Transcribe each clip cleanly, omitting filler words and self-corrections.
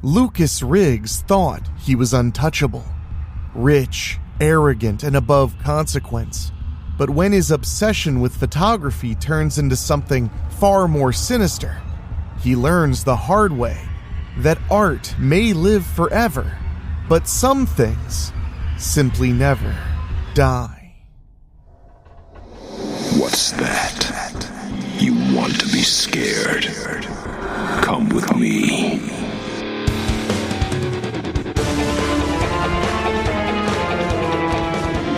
Lucas Riggs thought he was untouchable, rich, arrogant, and above consequence. But when his obsession with photography turns into something far more sinister, he learns the hard way that art may live forever, but some things simply never die. What's that? You want to be scared? Come with me.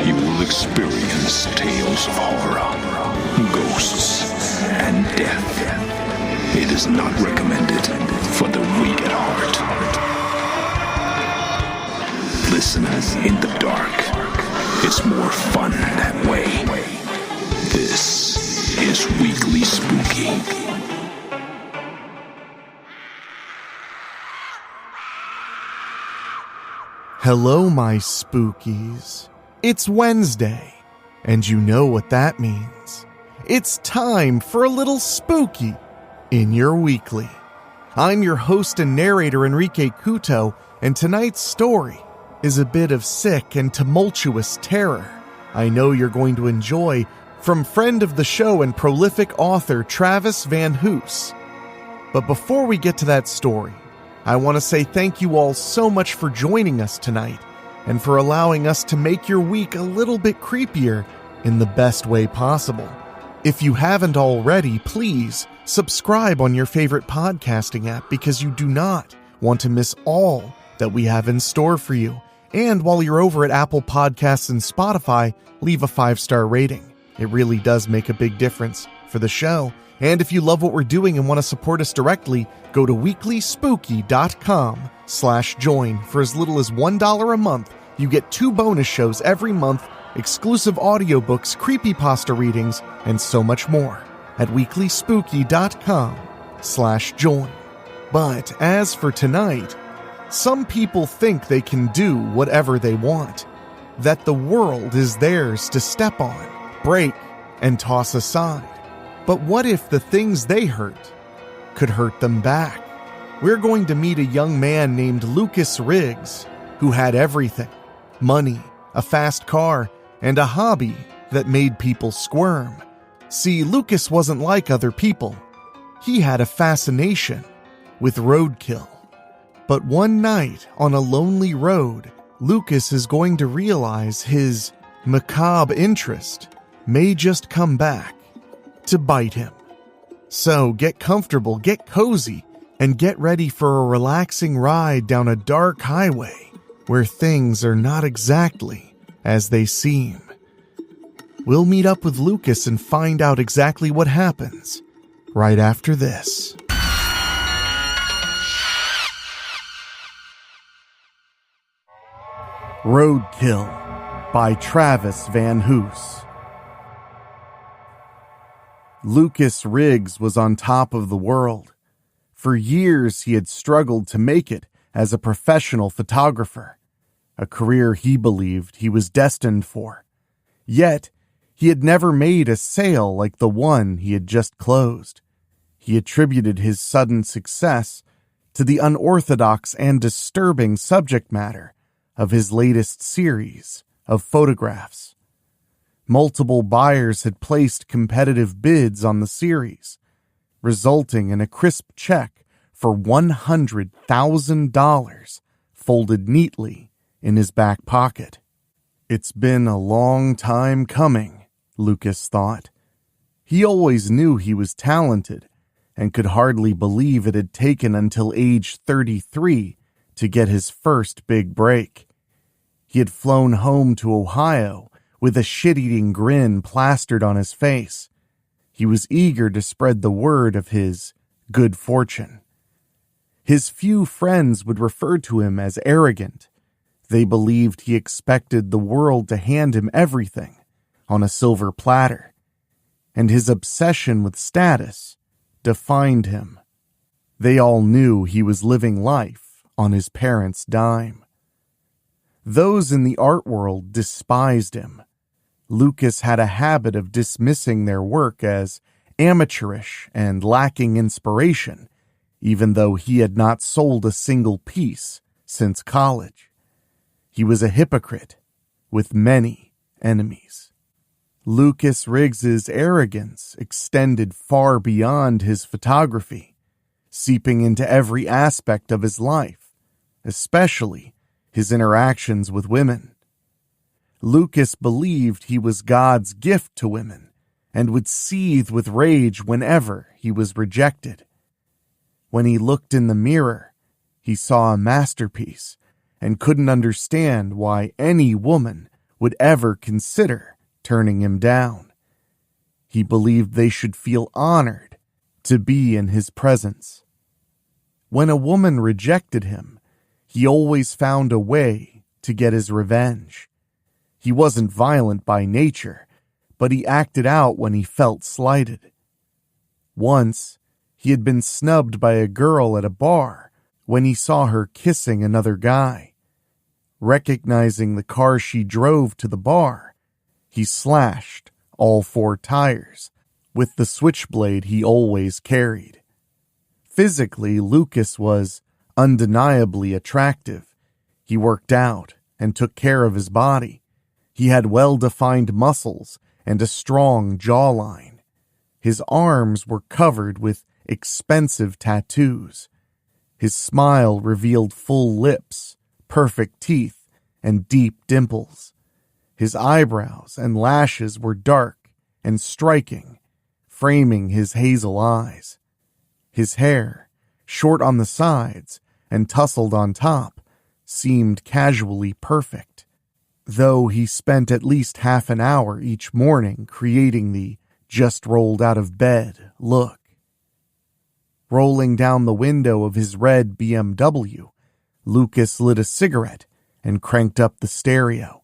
You will experience tales of horror, ghosts, and death. It is not recommended for the weak at heart. Listen in the dark. It's more fun that way. This is Weekly Spooky. Hello, my spookies. It's Wednesday, and you know what that means. It's time for a little spooky in your weekly. I'm your host and narrator, Enrique Couto, and tonight's story is a bit of sick and tumultuous terror I know you're going to enjoy from friend of the show and prolific author Travis VanHoose. But before we get to that story, I want to say thank you all so much for joining us tonight and for allowing us to make your week a little bit creepier in the best way possible. If you haven't already, please subscribe on your favorite podcasting app because you do not want to miss all that we have in store for you. And while you're over at Apple Podcasts and Spotify, leave a 5-star rating. It really does make a big difference for the show. And if you love what we're doing and want to support us directly, go to weeklyspooky.com/join. For as little as $1 a month, you get 2 bonus shows every month, exclusive audiobooks, creepypasta readings, and so much more at weeklyspooky.com/join. But as for tonight, some people think they can do whatever they want, that the world is theirs to step on, break, and toss aside. But what if the things they hurt could hurt them back? We're going to meet a young man named Lucas Riggs who had everything: money, a fast car, and a hobby that made people squirm. See, Lucas wasn't like other people. He had a fascination with roadkill. But one night on a lonely road, Lucas is going to realize his macabre interest may just come back to bite him. So get comfortable, get cozy, and get ready for a relaxing ride down a dark highway where things are not exactly as they seem. We'll meet up with Lucas and find out exactly what happens right after this. Roadkill by Travis VanHoose. Lucas Riggs was on top of the world. For years, he had struggled to make it as a professional photographer, a career he believed he was destined for. Yet, he had never made a sale like the one he had just closed. He attributed his sudden success to the unorthodox and disturbing subject matter of his latest series of photographs. Multiple buyers had placed competitive bids on the series, resulting in a crisp check for $100,000 folded neatly in his back pocket. It's been a long time coming, Lucas thought. He always knew he was talented and could hardly believe it had taken until age 33 to get his first big break. He had flown home to Ohio with a shit-eating grin plastered on his face. He was eager to spread the word of his good fortune. His few friends would refer to him as arrogant. They believed he expected the world to hand him everything on a silver platter, and his obsession with status defined him. They all knew he was living life on his parents' dime. Those in the art world despised him. Lucas had a habit of dismissing their work as amateurish and lacking inspiration, even though he had not sold a single piece since college. He was a hypocrite with many enemies. Lucas Riggs's arrogance extended far beyond his photography, seeping into every aspect of his life, especially his interactions with women. Lucas believed he was God's gift to women and would seethe with rage whenever he was rejected. When he looked in the mirror, he saw a masterpiece and couldn't understand why any woman would ever consider turning him down. He believed they should feel honored to be in his presence. When a woman rejected him, he always found a way to get his revenge. He wasn't violent by nature, but he acted out when he felt slighted. Once, he had been snubbed by a girl at a bar when he saw her kissing another guy. Recognizing the car she drove to the bar, he slashed all 4 tires with the switchblade he always carried. Physically, Lucas was undeniably attractive. He worked out and took care of his body. He had well-defined muscles and a strong jawline. His arms were covered with expensive tattoos. His smile revealed full lips, perfect teeth, and deep dimples. His eyebrows and lashes were dark and striking, framing his hazel eyes. His hair, short on the sides and tousled on top, seemed casually perfect, though he spent at least half an hour each morning creating the just rolled out of bed look. Rolling down the window of his red BMW, Lucas lit a cigarette and cranked up the stereo.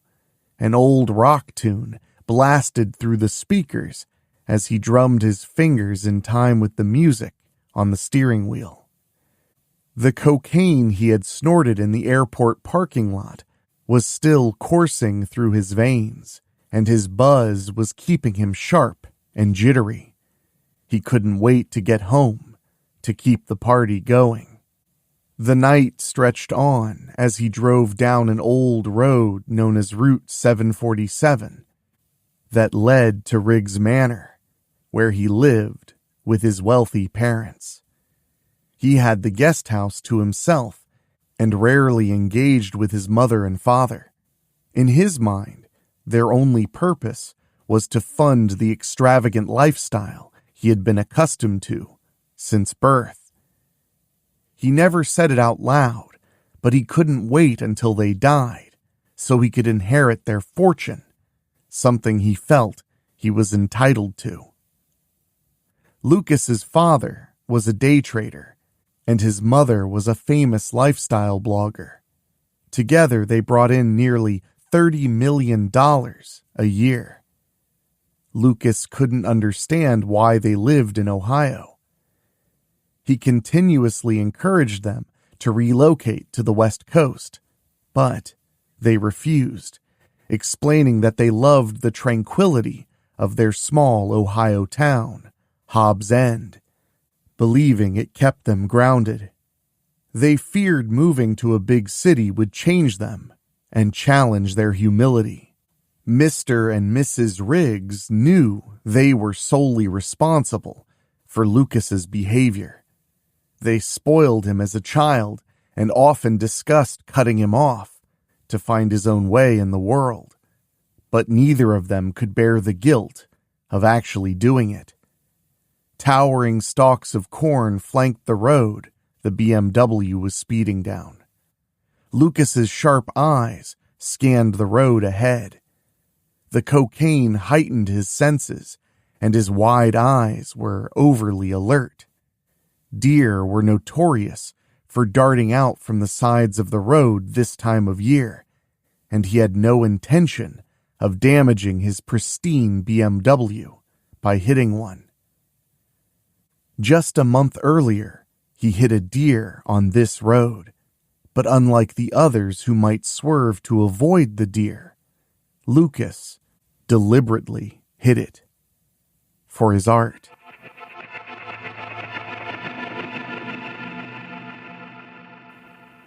An old rock tune blasted through the speakers as he drummed his fingers in time with the music on the steering wheel. The cocaine he had snorted in the airport parking lot was still coursing through his veins, and his buzz was keeping him sharp and jittery. He couldn't wait to get home, to keep the party going. The night stretched on as he drove down an old road known as Route 747 that led to Riggs Manor, where he lived with his wealthy parents. He had the guest house to himself and rarely engaged with his mother and father. In his mind, their only purpose was to fund the extravagant lifestyle he had been accustomed to since birth. He never said it out loud, but he couldn't wait until they died so he could inherit their fortune, something he felt he was entitled to. Lucas's father was a day trader, and his mother was a famous lifestyle blogger. Together, they brought in nearly $30 million a year. Lucas couldn't understand why they lived in Ohio. He continuously encouraged them to relocate to the West Coast, but they refused, explaining that they loved the tranquility of their small Ohio town, Hobbs End, believing it kept them grounded. They feared moving to a big city would change them and challenge their humility. Mr. and Mrs. Riggs knew they were solely responsible for Lucas's behavior. They spoiled him as a child and often discussed cutting him off to find his own way in the world, but neither of them could bear the guilt of actually doing it. Towering stalks of corn flanked the road the BMW was speeding down. Lucas's sharp eyes scanned the road ahead. The cocaine heightened his senses, and his wide eyes were overly alert. Deer were notorious for darting out from the sides of the road this time of year, and he had no intention of damaging his pristine BMW by hitting one. Just a month earlier, he hit a deer on this road, but unlike the others who might swerve to avoid the deer, Lucas deliberately hit it for his art.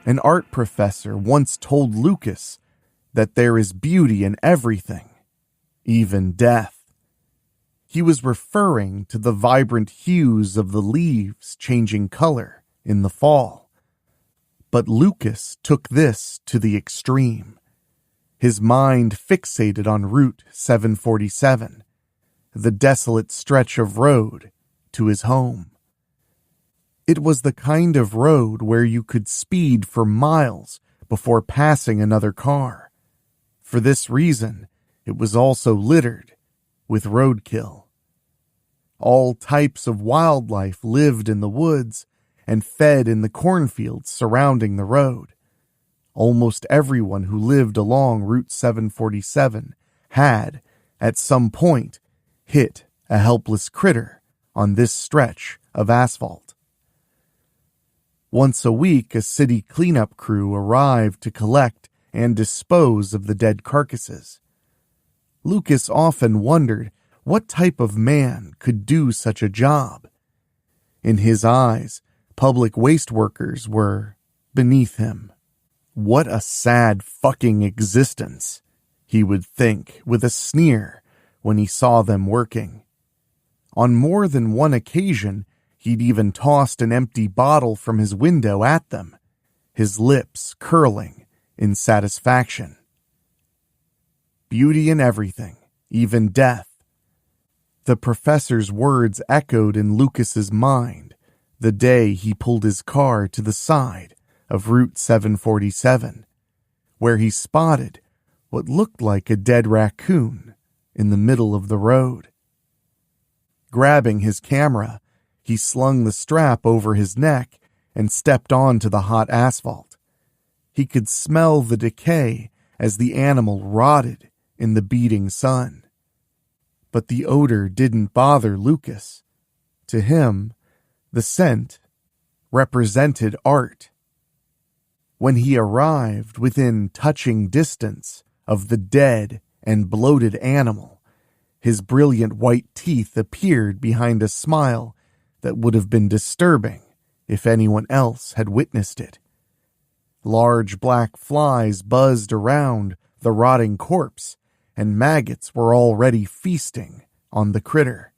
An art professor once told Lucas that there is beauty in everything, even death. He was referring to the vibrant hues of the leaves changing color in the fall. But Lucas took this to the extreme. His mind fixated on Route 747, the desolate stretch of road to his home. It was the kind of road where you could speed for miles before passing another car. For this reason, it was also littered with roadkill. All types of wildlife lived in the woods and fed in the cornfields surrounding the road. Almost everyone who lived along Route 747 had, at some point, hit a helpless critter on this stretch of asphalt. Once a week, a city cleanup crew arrived to collect and dispose of the dead carcasses. Lucas often wondered what type of man could do such a job. In his eyes, public waste workers were beneath him. What a sad fucking existence, he would think with a sneer when he saw them working. On more than one occasion, he'd even tossed an empty bottle from his window at them, his lips curling in satisfaction. Beauty in everything, even death. The professor's words echoed in Lucas's mind the day he pulled his car to the side of Route 747, where he spotted what looked like a dead raccoon in the middle of the road. Grabbing his camera, he slung the strap over his neck and stepped onto the hot asphalt. He could smell the decay as the animal rotted in the beating sun. But the odor didn't bother Lucas. To him, the scent represented art. When he arrived within touching distance of the dead and bloated animal, his brilliant white teeth appeared behind a smile that would have been disturbing if anyone else had witnessed it. Large black flies buzzed around the rotting corpse, and maggots were already feasting on the critter.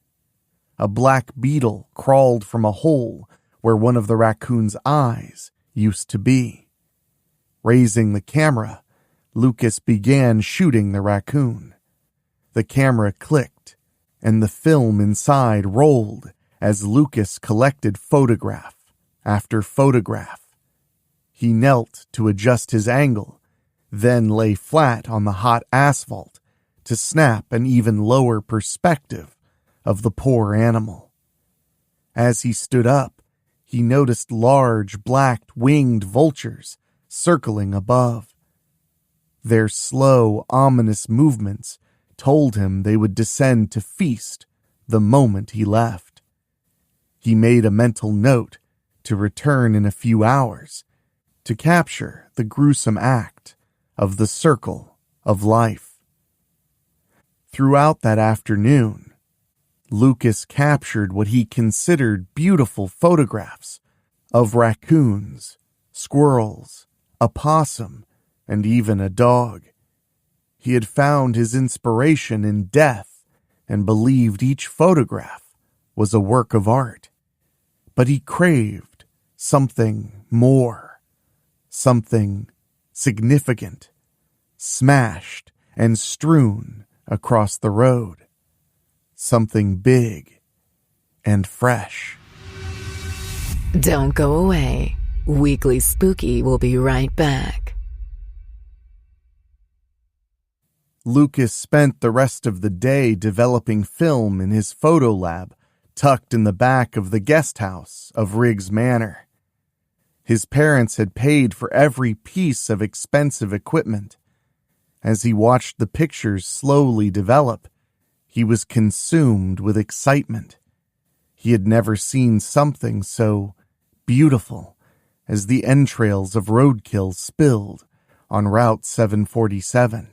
A black beetle crawled from a hole where one of the raccoon's eyes used to be. Raising the camera, Lucas began shooting the raccoon. The camera clicked, and the film inside rolled as Lucas collected photograph after photograph. He knelt to adjust his angle, then lay flat on the hot asphalt to snap an even lower perspective of the poor animal. As he stood up, he noticed large black winged vultures circling above. Their slow, ominous movements told him they would descend to feast the moment he left. He made a mental note to return in a few hours to capture the gruesome act of the circle of life. Throughout that afternoon, Lucas captured what he considered beautiful photographs of raccoons, squirrels, a possum, and even a dog. He had found his inspiration in death and believed each photograph was a work of art. But he craved something more, something significant, smashed and strewn across the road, something big and fresh. Don't go away. Weekly Spooky will be right back. Lucas spent the rest of the day developing film in his photo lab tucked in the back of the guest house of Riggs Manor. His parents had paid for every piece of expensive equipment. As he watched the pictures slowly develop, he was consumed with excitement. He had never seen something so beautiful as the entrails of roadkill spilled on Route 747.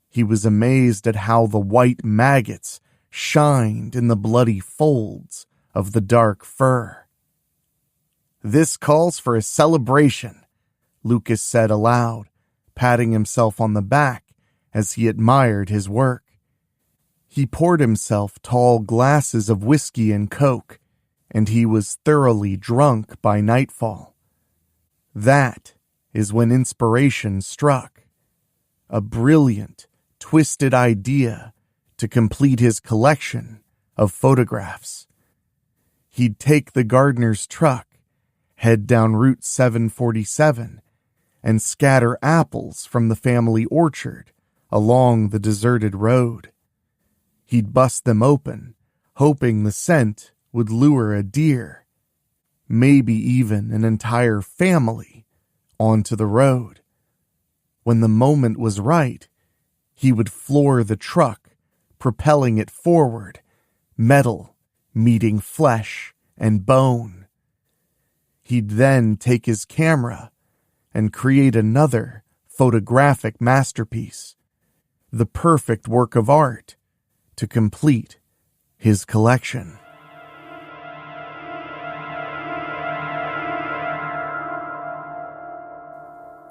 He was amazed at how the white maggots shined in the bloody folds of the dark fur. "This calls for a celebration," Lucas said aloud, patting himself on the back as he admired his work. He poured himself tall glasses of whiskey and coke, and he was thoroughly drunk by nightfall. That is when inspiration struck. A brilliant, twisted idea to complete his collection of photographs. He'd take the gardener's truck, head down Route 747, and scatter apples from the family orchard along the deserted road. He'd bust them open, hoping the scent would lure a deer, maybe even an entire family, onto the road. When the moment was right, he would floor the truck, propelling it forward, metal meeting flesh and bone. He'd then take his camera and create another photographic masterpiece, the perfect work of art to complete his collection.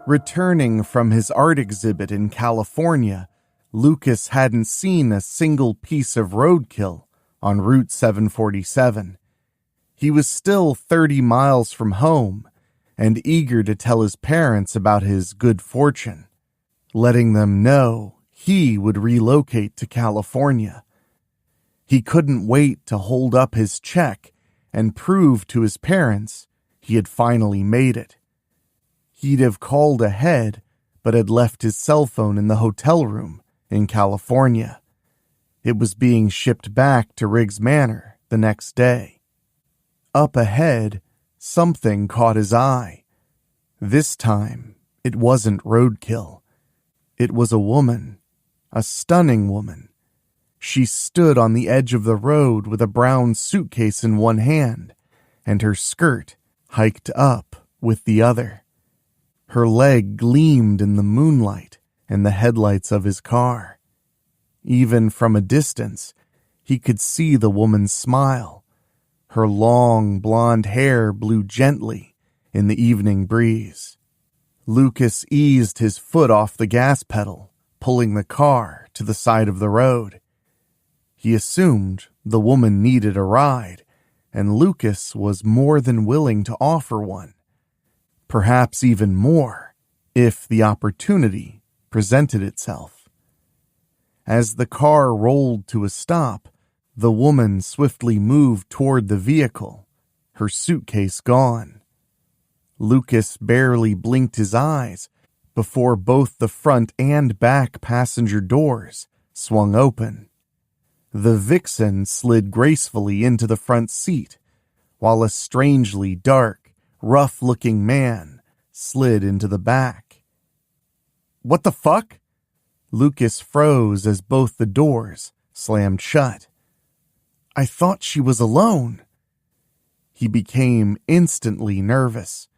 Returning from his art exhibit in California, Lucas hadn't seen a single piece of roadkill on Route 747. He was still 30 miles from home and eager to tell his parents about his good fortune, letting them know he would relocate to California. He couldn't wait to hold up his check and prove to his parents he had finally made it. He'd have called ahead, but had left his cell phone in the hotel room in California. It was being shipped back to Riggs Manor the next day. Up ahead, something caught his eye. This time, it wasn't roadkill. It was a woman, a stunning woman. She stood on the edge of the road with a brown suitcase in one hand and her skirt hiked up with the other. Her leg gleamed in the moonlight and the headlights of his car. Even from a distance, he could see the woman's smile. Her long blonde hair blew gently in the evening breeze. Lucas eased his foot off the gas pedal, pulling the car to the side of the road. He assumed the woman needed a ride, and Lucas was more than willing to offer one. Perhaps even more, if the opportunity presented itself. As the car rolled to a stop, the woman swiftly moved toward the vehicle, her suitcase gone. Lucas barely blinked his eyes before both the front and back passenger doors swung open. The vixen slid gracefully into the front seat, while a strangely dark, rough-looking man slid into the back. What the fuck? Lucas froze as both the doors slammed shut. I thought she was alone. He became instantly nervous,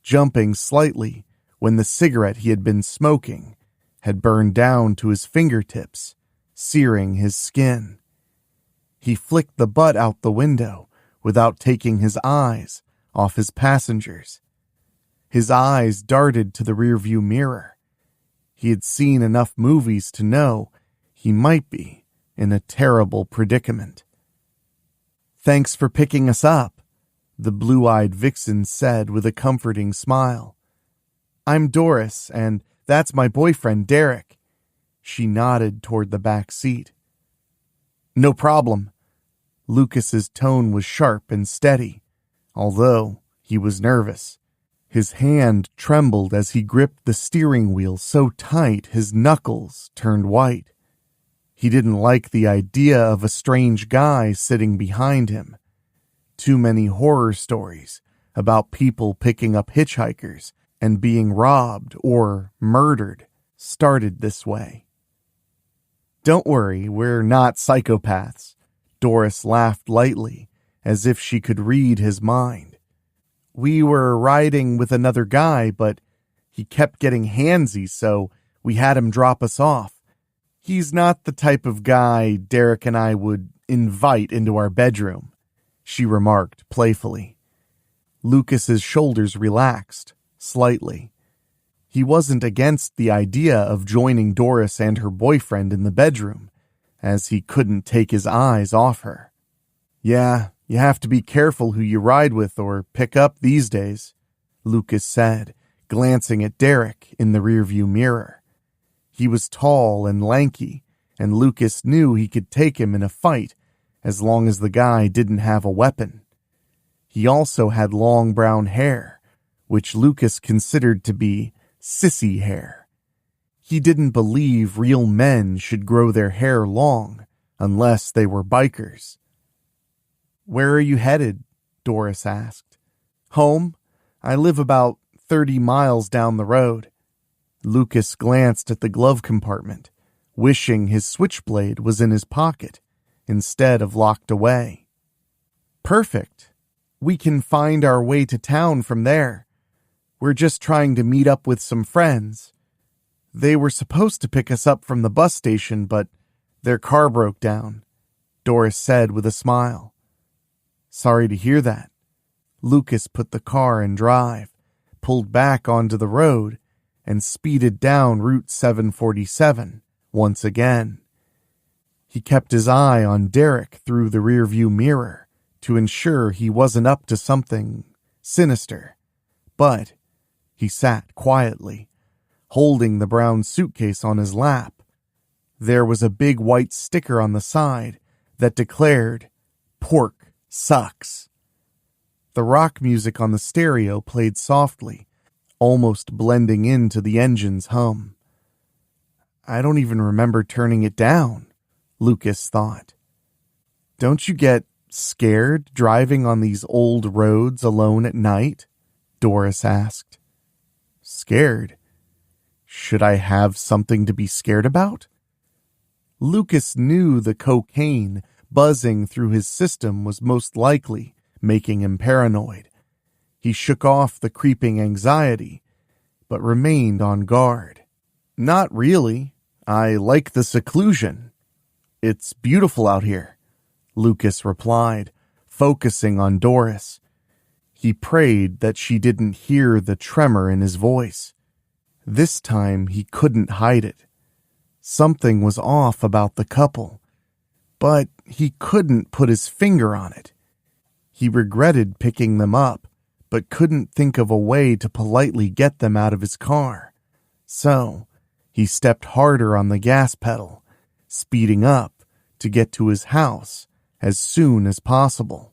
jumping slightly when the cigarette he had been smoking had burned down to his fingertips, searing his skin. He flicked the butt out the window without taking his eyes off his passengers. His eyes darted to the rearview mirror. He had seen enough movies to know he might be in a terrible predicament. Thanks for picking us up, the blue-eyed vixen said with a comforting smile. I'm Doris, and that's my boyfriend, Derek. She nodded toward the back seat. No problem. Lucas's tone was sharp and steady, although he was nervous. His hand trembled as he gripped the steering wheel so tight his knuckles turned white. He didn't like the idea of a strange guy sitting behind him. Too many horror stories about people picking up hitchhikers and being robbed or murdered started this way. Don't worry, we're not psychopaths. Doris laughed lightly, as if she could read his mind. We were riding with another guy, but he kept getting handsy, so we had him drop us off. He's not the type of guy Derek and I would invite into our bedroom, she remarked playfully. Lucas's shoulders relaxed slightly. He wasn't against the idea of joining Doris and her boyfriend in the bedroom, as he couldn't take his eyes off her. "Yeah, you have to be careful who you ride with or pick up these days," Lucas said, glancing at Derek in the rearview mirror. He was tall and lanky, and Lucas knew he could take him in a fight as long as the guy didn't have a weapon. He also had long brown hair, which Lucas considered to be sissy hair. He didn't believe real men should grow their hair long unless they were bikers. "Where are you headed?" Doris asked. "Home. I live about 30 miles down the road." Lucas glanced at the glove compartment, wishing his switchblade was in his pocket instead of locked away. "Perfect. We can find our way to town from there. We're just trying to meet up with some friends. They were supposed to pick us up from the bus station, but their car broke down," Doris said with a smile. "Sorry to hear that." Lucas put the car in drive, pulled back onto the road, and speeded down Route 747 once again. He kept his eye on Derek through the rearview mirror to ensure he wasn't up to something sinister, but he sat quietly, holding the brown suitcase on his lap. There was a big white sticker on the side that declared, "Pork sucks." The rock music on the stereo played softly, almost blending into the engine's hum. "I don't even remember turning it down," Lucas thought. "Don't you get scared driving on these old roads alone at night?" Doris asked. "Scared? Should I have something to be scared about?" Lucas knew the cocaine buzzing through his system was most likely making him paranoid. He shook off the creeping anxiety, but remained on guard. "Not really. I like the seclusion. It's beautiful out here," Lucas replied, focusing on Doris. He prayed that she didn't hear the tremor in his voice. This time he couldn't hide it. Something was off about the couple, but he couldn't put his finger on it. He regretted picking them up, but couldn't think of a way to politely get them out of his car. So he stepped harder on the gas pedal, speeding up to get to his house as soon as possible.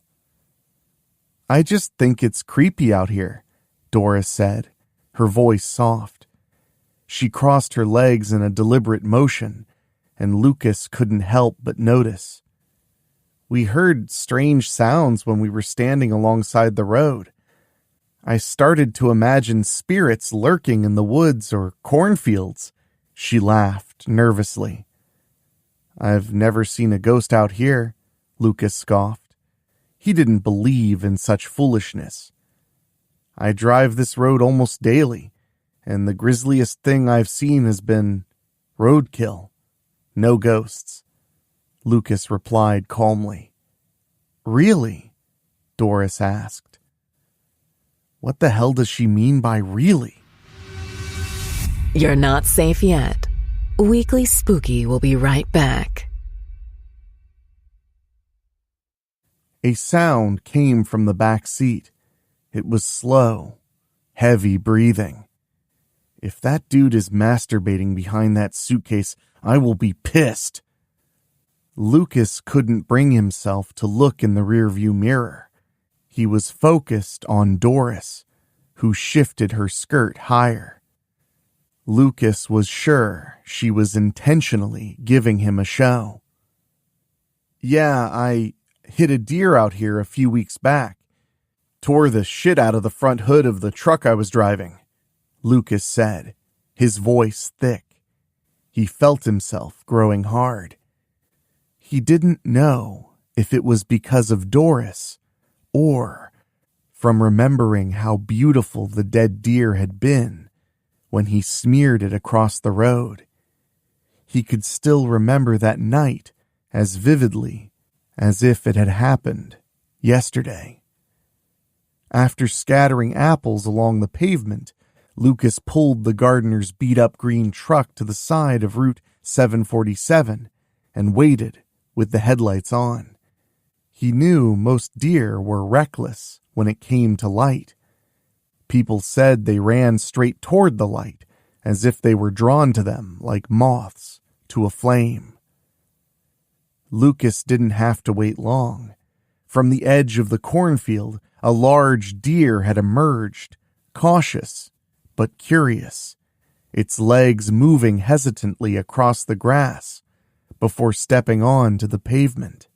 "I just think it's creepy out here," Doris said, her voice soft. She crossed her legs in a deliberate motion, and Lucas couldn't help but notice. "We heard strange sounds when we were standing alongside the road. I started to imagine spirits lurking in the woods or cornfields," she laughed nervously. "I've never seen a ghost out here," Lucas scoffed. He didn't believe in such foolishness. "I drive this road almost daily, and the grisliest thing I've seen has been roadkill. No ghosts," Lucas replied calmly. "Really?" Doris asked. What the hell does she mean by really? You're not safe yet. Weekly Spooky will be right back. A sound came from the back seat. It was slow, heavy breathing. If that dude is masturbating behind that suitcase, I will be pissed. Lucas couldn't bring himself to look in the rearview mirror. He was focused on Doris, who shifted her skirt higher. Lucas was sure she was intentionally giving him a show. "Yeah, I hit a deer out here a few weeks back. Tore the shit out of the front hood of the truck I was driving," Lucas said, his voice thick. He felt himself growing hard. He didn't know if it was because of Doris or from remembering how beautiful the dead deer had been when he smeared it across the road. He could still remember that night as vividly as if it had happened yesterday. After scattering apples along the pavement, Lucas pulled the gardener's beat-up green truck to the side of Route 747 and waited with the headlights on. He knew most deer were reckless when it came to light. People said they ran straight toward the light, as if they were drawn to them like moths to a flame. Lucas didn't have to wait long. From the edge of the cornfield, a large deer had emerged, cautious but curious, its legs moving hesitantly across the grass before stepping on to the pavement.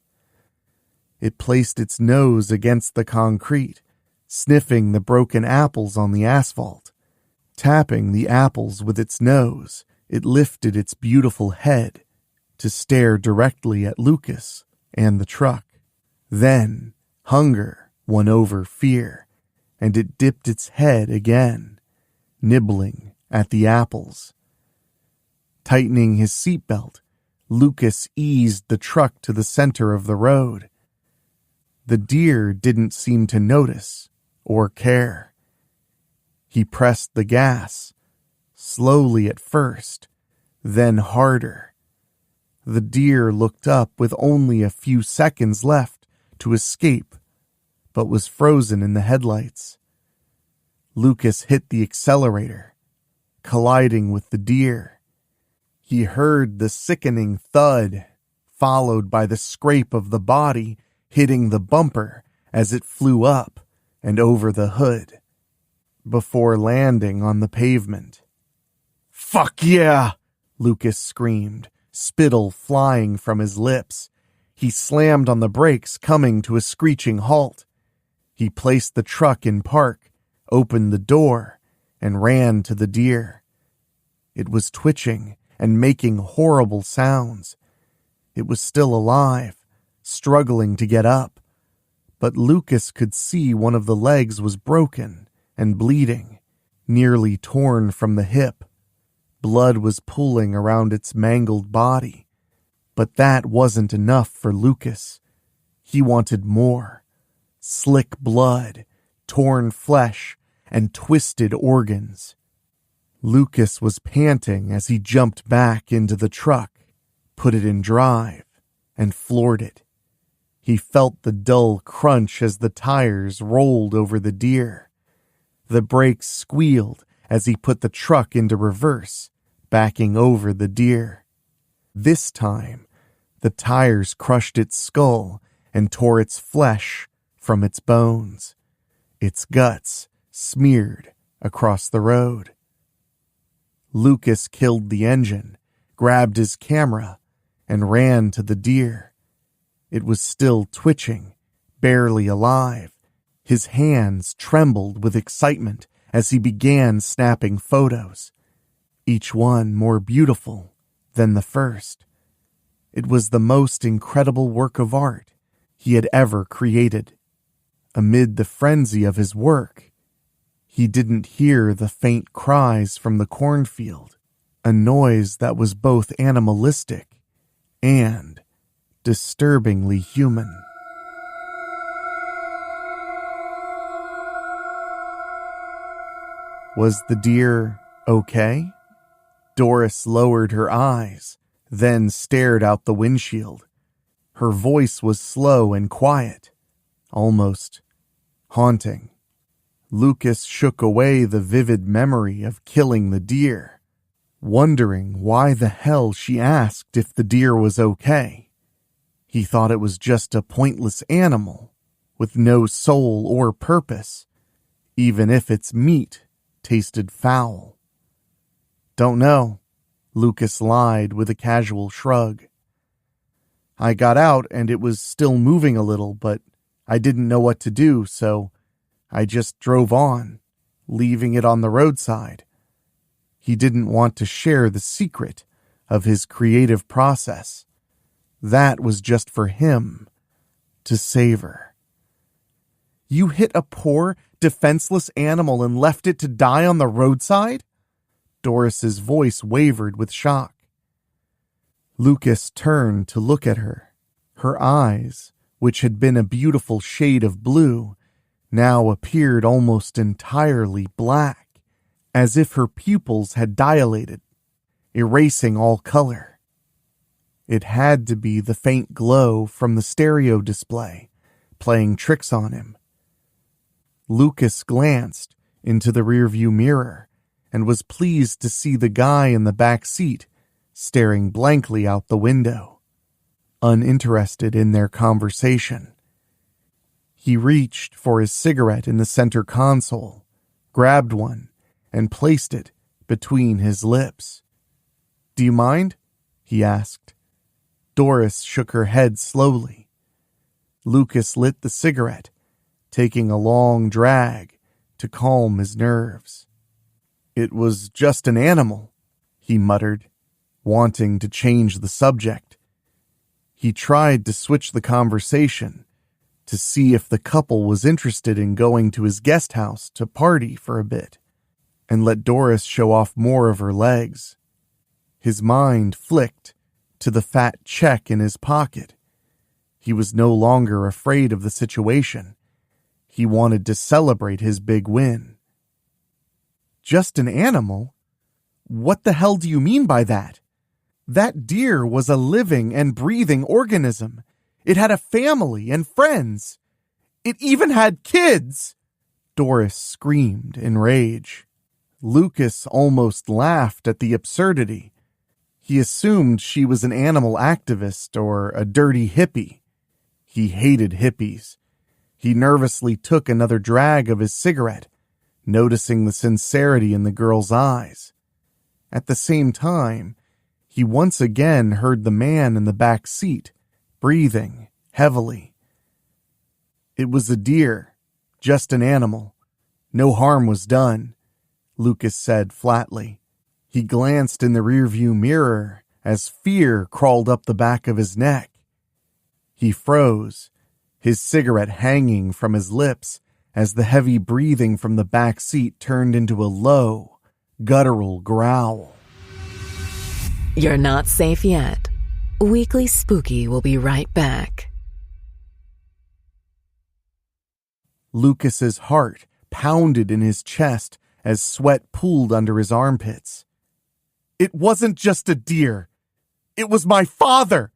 It placed its nose against the concrete, sniffing the broken apples on the asphalt. Tapping the apples with its nose, it lifted its beautiful head to stare directly at Lucas and the truck. Then hunger won over fear, and it dipped its head again, nibbling at the apples. Tightening his seatbelt, Lucas eased the truck to the center of the road. The deer didn't seem to notice or care. He pressed the gas, slowly at first, then harder. The deer looked up with only a few seconds left to escape, but was frozen in the headlights. Lucas hit the accelerator, colliding with the deer. He heard the sickening thud, followed by the scrape of the body hitting the bumper as it flew up and over the hood, before landing on the pavement. "Fuck yeah!" Lucas screamed, spittle flying from his lips. He slammed on the brakes, coming to a screeching halt. He placed the truck in park, opened the door, and ran to the deer. It was twitching and making horrible sounds. It was still alive, struggling to get up, but Lucas could see one of the legs was broken and bleeding, nearly torn from the hip. Blood was pooling around its mangled body, but that wasn't enough for Lucas. He wanted more. Slick blood, torn flesh, and twisted organs. Lucas was panting as he jumped back into the truck, put it in drive, and floored it. He felt the dull crunch as the tires rolled over the deer. The brakes squealed as he put the truck into reverse, backing over the deer. This time, the tires crushed its skull and tore its flesh from its bones. Its guts smeared across the road. Lucas killed the engine, grabbed his camera, and ran to the deer. It was still twitching, barely alive. His hands trembled with excitement as he began snapping photos, each one more beautiful than the first. It was the most incredible work of art he had ever created. Amid the frenzy of his work, he didn't hear the faint cries from the cornfield, a noise that was both animalistic and disturbingly human. Was the deer okay? Doris lowered her eyes, then stared out the windshield. Her voice was slow and quiet, almost haunting. Lucas shook away the vivid memory of killing the deer, wondering why the hell she asked if the deer was okay. He thought it was just a pointless animal with no soul or purpose, even if its meat tasted foul. "Don't know," Lucas lied with a casual shrug. "I got out and it was still moving a little, but I didn't know what to do, so I just drove on, leaving it on the roadside." He didn't want to share the secret of his creative process. That was just for him to savor. "You hit a poor, defenseless animal and left it to die on the roadside?" Doris's voice wavered with shock. Lucas turned to look at her. Her eyes, which had been a beautiful shade of blue, now appeared almost entirely black, as if her pupils had dilated, erasing all color. It had to be the faint glow from the stereo display, playing tricks on him. Lucas glanced into the rearview mirror and was pleased to see the guy in the back seat staring blankly out the window, uninterested in their conversation. He reached for his cigarette in the center console, grabbed one, and placed it between his lips. "Do you mind?" he asked. Doris shook her head slowly. Lucas lit the cigarette, taking a long drag to calm his nerves. "It was just an animal," he muttered, wanting to change the subject. He tried to switch the conversation to see if the couple was interested in going to his guest house to party for a bit and let Doris show off more of her legs. His mind flicked to the fat check in his pocket. He was no longer afraid of the situation. He wanted to celebrate his big win. "Just an animal? What the hell do you mean by that? That deer was a living and breathing organism. It had a family and friends. It even had kids!" Doris screamed in rage. Lucas almost laughed at the absurdity. He assumed she was an animal activist or a dirty hippie. He hated hippies. He nervously took another drag of his cigarette, noticing the sincerity in the girl's eyes. At the same time, he once again heard the man in the back seat, breathing heavily. "It was a deer, just an animal. No harm was done," Lucas said flatly. He glanced in the rearview mirror as fear crawled up the back of his neck. He froze, his cigarette hanging from his lips as the heavy breathing from the back seat turned into a low, guttural growl. You're not safe yet. Weekly Spooky will be right back. Lucas's heart pounded in his chest as sweat pooled under his armpits. "It wasn't just a deer. It was my father!"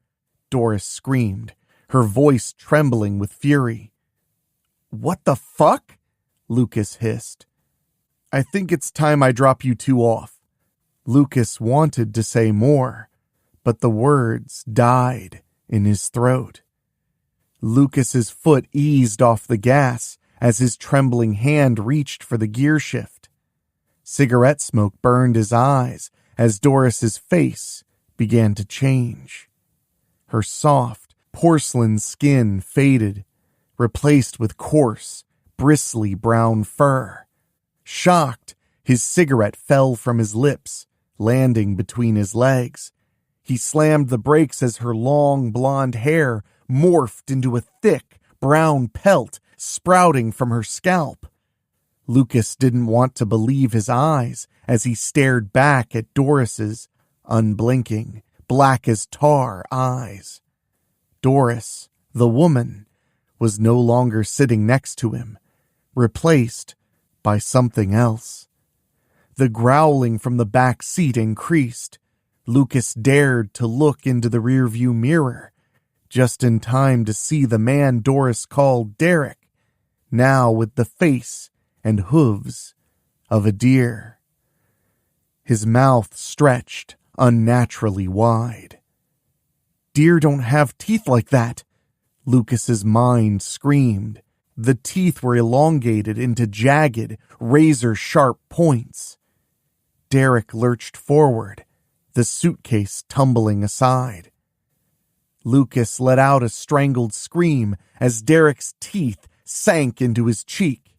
Doris screamed, her voice trembling with fury. "What the fuck?" Lucas hissed. "I think it's time I drop you two off." Lucas wanted to say more, but the words died in his throat. Lucas's foot eased off the gas as his trembling hand reached for the gear shift. Cigarette smoke burned his eyes as Doris's face began to change. Her soft, porcelain skin faded, replaced with coarse, bristly brown fur. Shocked, his cigarette fell from his lips, landing between his legs. He slammed the brakes as her long blonde hair morphed into a thick, brown pelt sprouting from her scalp. Lucas didn't want to believe his eyes as he stared back at Doris's unblinking, black as tar eyes. Doris, the woman, was no longer sitting next to him, replaced by something else. The growling from the back seat increased. Lucas dared to look into the rearview mirror, just in time to see the man Doris called Derek, now with the face and hooves of a deer. His mouth stretched unnaturally wide. "Deer don't have teeth like that," Lucas's mind screamed. The teeth were elongated into jagged, razor-sharp points. Derek lurched forward, the suitcase tumbling aside. Lucas let out a strangled scream as Derek's teeth sank into his cheek.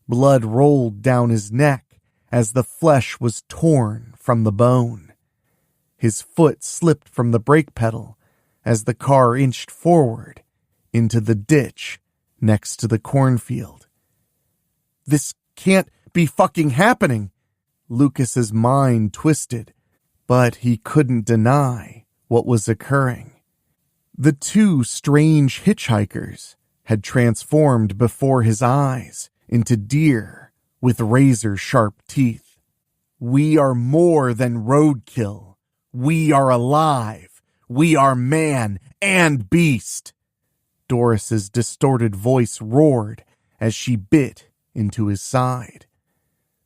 Blood rolled down his neck as the flesh was torn from the bone. His foot slipped from the brake pedal as the car inched forward into the ditch next to the cornfield. "This can't be fucking happening!" Lucas's mind twisted, but he couldn't deny what was occurring. The two strange hitchhikers had transformed before his eyes into deer with razor-sharp teeth. We are more than roadkill. We are alive. We are man and beast. Doris's distorted voice roared as she bit into his side.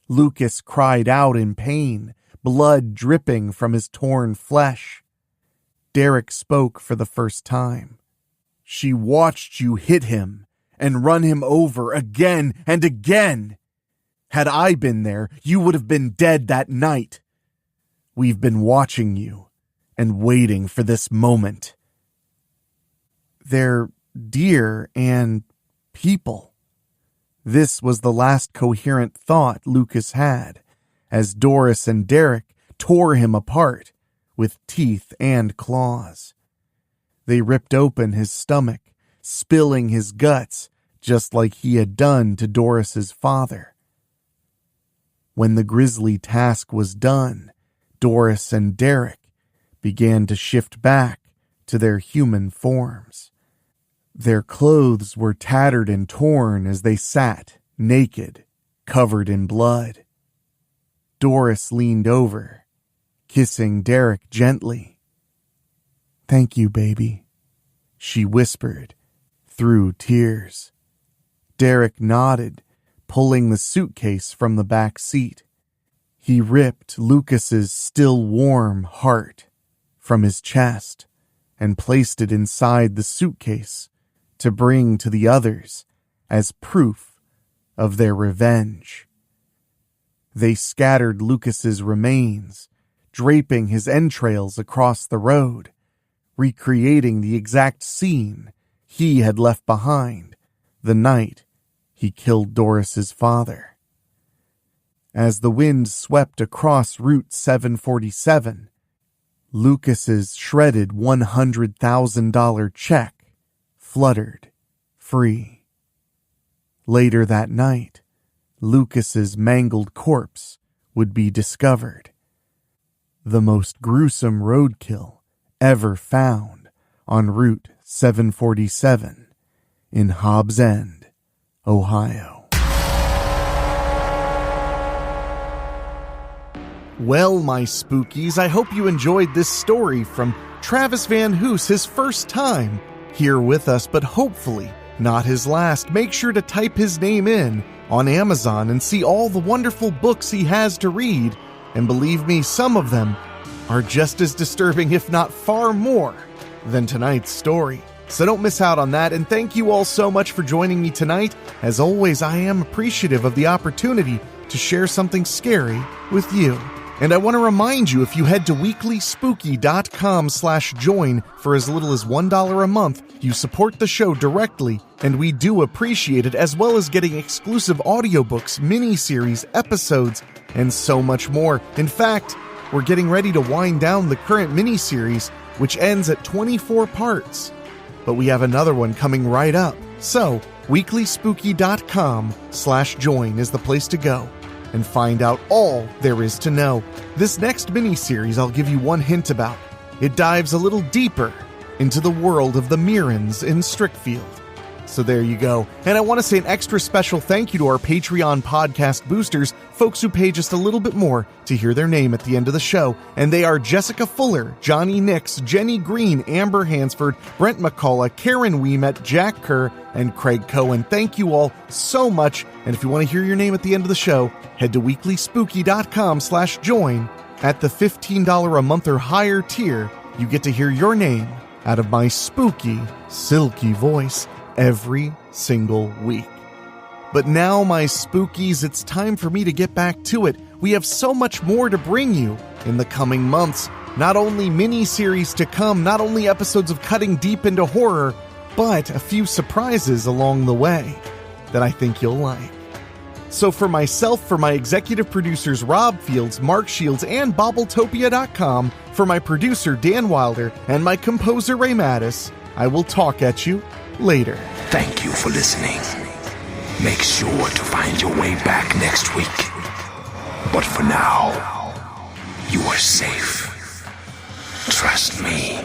Lucas cried out in pain, blood dripping from his torn flesh. Derek spoke for the first time. She watched you hit him and run him over again and again. Had I been there, you would have been dead that night. We've been watching you and waiting for this moment. They're deer and people. This was the last coherent thought Lucas had, as Doris and Derek tore him apart with teeth and claws. They ripped open his stomach, spilling his guts just like he had done to Doris's father. When the grisly task was done, Doris and Derek began to shift back to their human forms. Their clothes were tattered and torn as they sat, naked, covered in blood. Doris leaned over, kissing Derek gently. "Thank you, baby," she whispered, through tears. Derek nodded, pulling the suitcase from the back seat. He ripped Lucas's still warm heart from his chest and placed it inside the suitcase to bring to the others as proof of their revenge. They scattered Lucas's remains, draping his entrails across the road, recreating the exact scene he had left behind the night he killed Doris's father. As the wind swept across Route 747, Lucas's shredded $100,000 check fluttered free. Later that night, Lucas's mangled corpse would be discovered. The most gruesome roadkill ever found on Route 747 in Hobbs End, Ohio. Well, my spookies, I hope you enjoyed this story from Travis VanHoose, his first time here with us, but hopefully not his last. Make sure to type his name in on Amazon and see all the wonderful books he has to read. And believe me, some of them are just as disturbing, if not far more, than tonight's story. So don't miss out on that, and thank you all so much for joining me tonight. As always, I am appreciative of the opportunity to share something scary with you. And I want to remind you, if you head to weeklyspooky.com/join for as little as $1 a month, you support the show directly, and we do appreciate it, as well as getting exclusive audiobooks, mini-series, episodes, and so much more. In fact, we're getting ready to wind down the current mini-series, which ends at 24 parts. But we have another one coming right up. So, weeklyspooky.com/join is the place to go and find out all there is to know. This next mini-series I'll give you one hint about. It dives a little deeper into the world of the Mirrans in Strickfield. So there you go. And I want to say an extra special thank you to our Patreon podcast boosters, folks who pay just a little bit more to hear their name at the end of the show. And they are Jessica Fuller, Johnny Nix, Jenny Green, Amber Hansford, Brent McCullough, Karen Weemet, Jack Kerr, and Craig Cohen. Thank you all so much. And if you want to hear your name at the end of the show, head to weeklyspooky.com/join. At the $15 a month or higher tier, you get to hear your name out of my spooky, silky voice every single week. But now, my spookies, it's time for me to get back to it. We have so much more to bring you in the coming months. Not only mini-series to come, not only episodes of cutting deep into horror, but a few surprises along the way that I think you'll like. So for myself, for my executive producers Rob Fields, Mark Shields, and Bobbletopia.com, for my producer Dan Wilder, and my composer Ray Mattis, I will talk at you later. Thank you for listening. Make sure to find your way back next week. But for now, you are safe. Trust me.